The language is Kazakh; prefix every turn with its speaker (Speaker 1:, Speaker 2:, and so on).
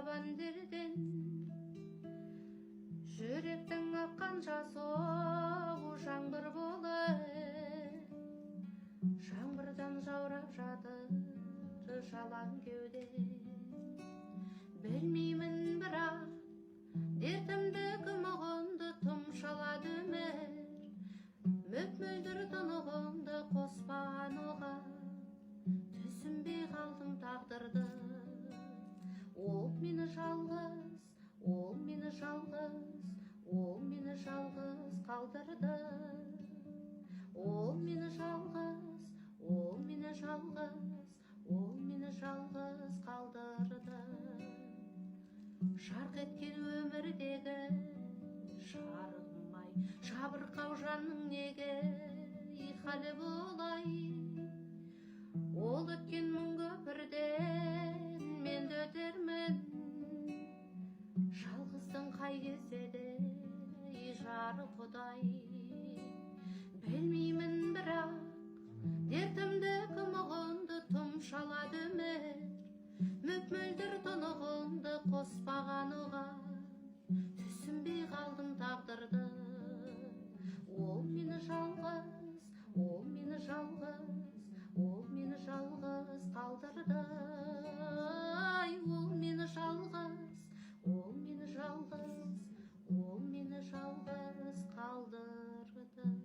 Speaker 1: табандерден жүректің аққан жасуы жаңбыр болып жаңбырдан жаурап жатыр жалаң кеуде. Білмеймін бірақ дертімді кім ұғынды, тұмшалады өмір мөп-мөлдір тұнығыңды қоспаған оған, түсінбей қалдым тағдырды. Ол мені жалғыз, ол мені жалғыз, ол мені жалғыз қалдырды. Ол мені жалғыз, ол мені жалғыз, ол мені жалғыз қалдырды. Жарқ еткен өмірдегі жарығым-ай, жабырқау жанның неге халі болай? Ол өткен мың көпірден мен де өтермін, жалғыздың қай кезде де жары құдай. Білмеймін бірақ дертімді кім ұғынды, тұмшалады өмір мөп-мөлдір тұнығыңды қоспаған оған, түсінбей қалдым тағдырды. Ол мені жалғыз, ол мені жалғыз, ол мені жалғыз қалдырды. Ол мені жалғыз, ол мені жалғыз, ол мені жалғыз қалдырды.